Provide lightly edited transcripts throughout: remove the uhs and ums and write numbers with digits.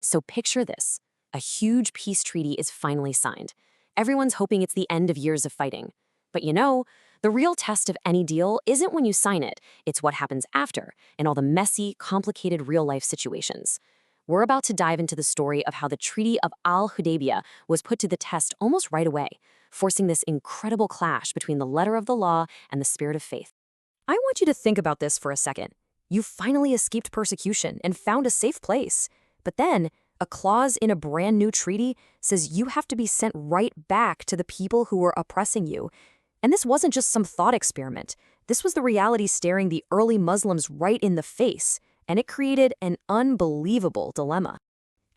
So picture this. A huge peace treaty is finally signed. Everyone's hoping it's the end of years of fighting. But the real test of any deal isn't when you sign it, it's what happens after, in all the messy, complicated real-life situations. We're about to dive into the story of how the Treaty of Al-Hudaibiyyah was put to the test almost right away, forcing this incredible clash between the letter of the law and the spirit of faith. I want you to think about this for a second. You finally escaped persecution and found a safe place. But then, a clause in a brand new treaty says you have to be sent right back to the people who were oppressing you. And this wasn't just some thought experiment. This was the reality staring the early Muslims right in the face, and it created an unbelievable dilemma.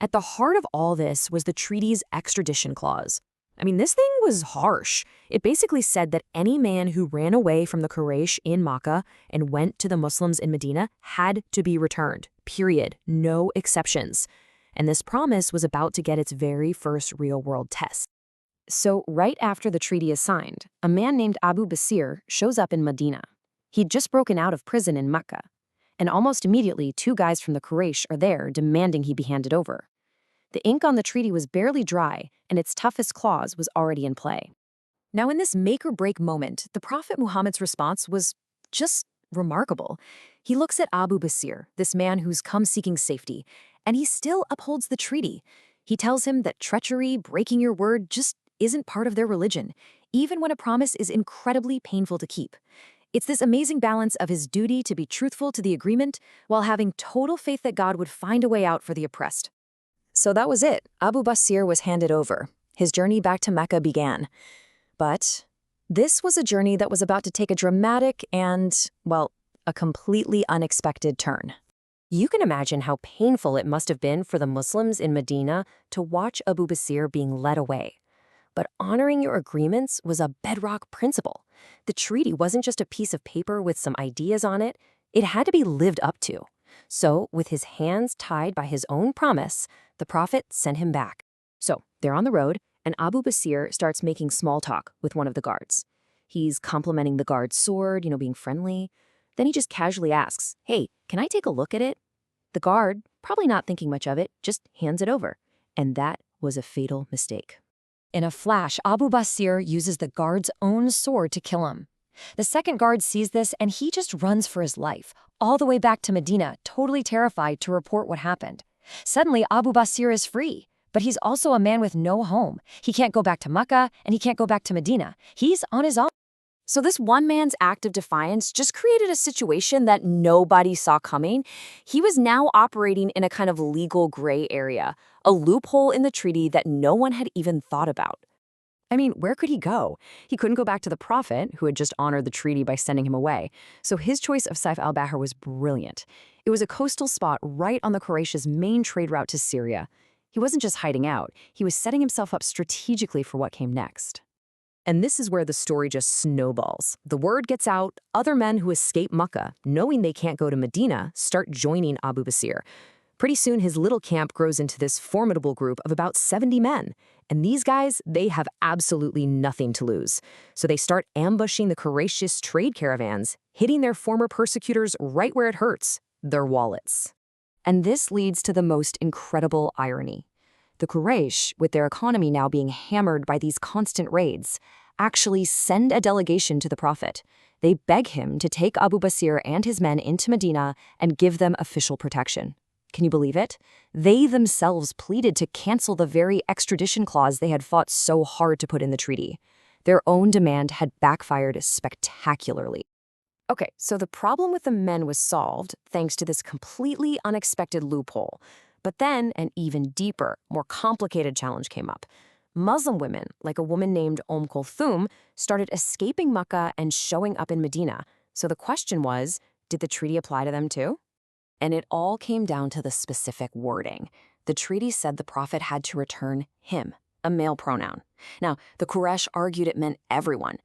At the heart of all this was the treaty's extradition clause. This thing was harsh. It basically said that any man who ran away from the Quraish in Mecca and went to the Muslims in Medina had to be returned, period, no exceptions. And this promise was about to get its very first real-world test. So right after the treaty is signed, a man named Abu Basir shows up in Medina. He'd just broken out of prison in Mecca. And almost immediately, two guys from the Quraysh are there demanding he be handed over. The ink on the treaty was barely dry, and its toughest clause was already in play. Now, in this make-or-break moment, the Prophet Muhammad's response was just remarkable. He looks at Abu Basir, this man who's come seeking safety, and he still upholds the treaty. He tells him that treachery, breaking your word, just isn't part of their religion, even when a promise is incredibly painful to keep. It's this amazing balance of his duty to be truthful to the agreement while having total faith that God would find a way out for the oppressed. So that was it. Abu Basir was handed over. His journey back to Mecca began. But this was a journey that was about to take a dramatic and, a completely unexpected turn. You can imagine how painful it must have been for the Muslims in Medina to watch Abu Basir being led away. But honoring your agreements was a bedrock principle. The treaty wasn't just a piece of paper with some ideas on it. It had to be lived up to. So, with his hands tied by his own promise, the Prophet sent him back. So, they're on the road, and Abu Basir starts making small talk with one of the guards. He's complimenting the guard's sword, being friendly. Then he just casually asks, "Hey, can I take a look at it?" The guard, probably not thinking much of it, just hands it over. And that was a fatal mistake. In a flash, Abu Basir uses the guard's own sword to kill him. The second guard sees this and he just runs for his life, all the way back to Medina, totally terrified to report what happened. Suddenly, Abu Basir is free, but he's also a man with no home. He can't go back to Mecca and he can't go back to Medina. He's on his own. So this one man's act of defiance just created a situation that nobody saw coming. He was now operating in a kind of legal gray area, a loophole in the treaty that no one had even thought about. Where could he go? He couldn't go back to the Prophet, who had just honored the treaty by sending him away. So his choice of Saif al-Bahr was brilliant. It was a coastal spot right on the Quraysh's main trade route to Syria. He wasn't just hiding out, he was setting himself up strategically for what came next. And this is where the story just snowballs. The word gets out, other men who escape Mecca, knowing they can't go to Medina, start joining Abu Basir. Pretty soon, his little camp grows into this formidable group of about 70 men. And these guys, they have absolutely nothing to lose. So they start ambushing the Quraysh's trade caravans, hitting their former persecutors right where it hurts, their wallets. And this leads to the most incredible irony. The Quraysh, with their economy now being hammered by these constant raids, actually send a delegation to the Prophet. They beg him to take Abu Basir and his men into Medina and give them official protection. Can you believe it? They themselves pleaded to cancel the very extradition clause they had fought so hard to put in the treaty. Their own demand had backfired spectacularly. Okay, so the problem with the men was solved thanks to this completely unexpected loophole. But then an even deeper, more complicated challenge came up. Muslim women, like a woman named Kulthum, started escaping Mecca and showing up in Medina. So the question was, did the treaty apply to them too? And it all came down to the specific wording. The treaty said the Prophet had to return him, a male pronoun. Now, the Quraysh argued it meant everyone.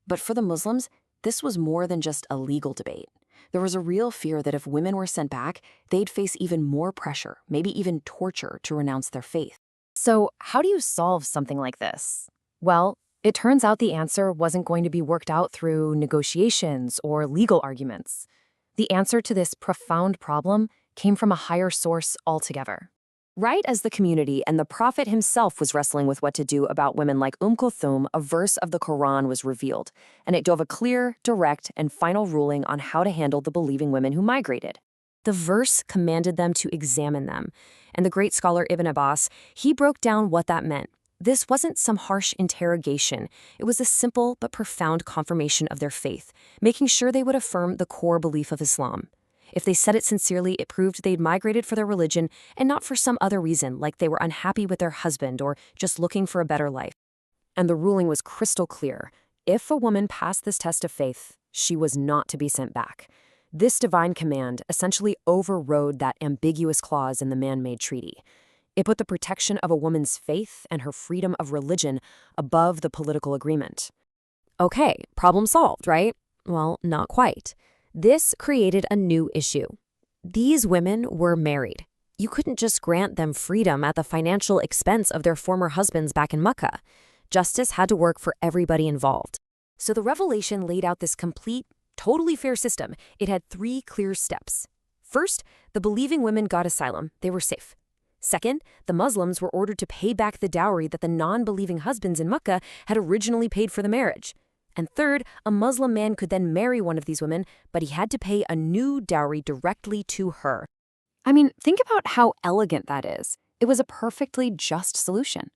But for the Muslims, this was more than just a legal debate. There was a real fear that if women were sent back, they'd face even more pressure, maybe even torture, to renounce their faith. So how do you solve something like this? Well, it turns out the answer wasn't going to be worked out through negotiations or legal arguments. The answer to this profound problem came from a higher source altogether. Right as the community and the Prophet himself was wrestling with what to do about women like Kulthum, a verse of the Quran was revealed, and it gave a clear, direct, and final ruling on how to handle the believing women who migrated. The verse commanded them to examine them, and the great scholar Ibn Abbas, he broke down what that meant. This wasn't some harsh interrogation. It was a simple but profound confirmation of their faith, making sure they would affirm the core belief of Islam. If they said it sincerely, it proved they'd migrated for their religion and not for some other reason, like they were unhappy with their husband or just looking for a better life. And the ruling was crystal clear. If a woman passed this test of faith, she was not to be sent back. This divine command essentially overrode that ambiguous clause in the man-made treaty. It put the protection of a woman's faith and her freedom of religion above the political agreement. Okay, problem solved, right? Well, not quite. This created a new issue. These women were married. You couldn't just grant them freedom at the financial expense of their former husbands back in Mecca. Justice had to work for everybody involved. So the revelation laid out this complete, totally fair system. It had 3 clear steps. First, the believing women got asylum. They were safe. Second, the Muslims were ordered to pay back the dowry that the non-believing husbands in Mecca had originally paid for the marriage. And third, a Muslim man could then marry one of these women, but he had to pay a new dowry directly to her. I mean, think about how elegant that is. It was a perfectly just solution.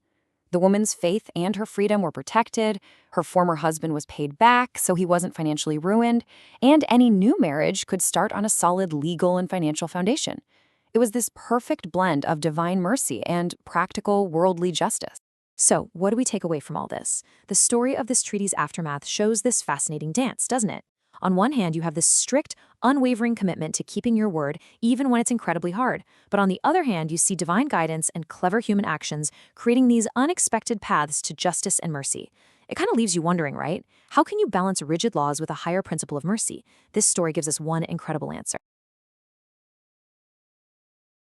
The woman's faith and her freedom were protected, her former husband was paid back so he wasn't financially ruined, and any new marriage could start on a solid legal and financial foundation. It was this perfect blend of divine mercy and practical worldly justice. So, what do we take away from all this? The story of this treaty's aftermath shows this fascinating dance, doesn't it? On one hand, you have this strict, unwavering commitment to keeping your word, even when it's incredibly hard. But on the other hand, you see divine guidance and clever human actions creating these unexpected paths to justice and mercy. It kind of leaves you wondering, right? How can you balance rigid laws with a higher principle of mercy? This story gives us one incredible answer.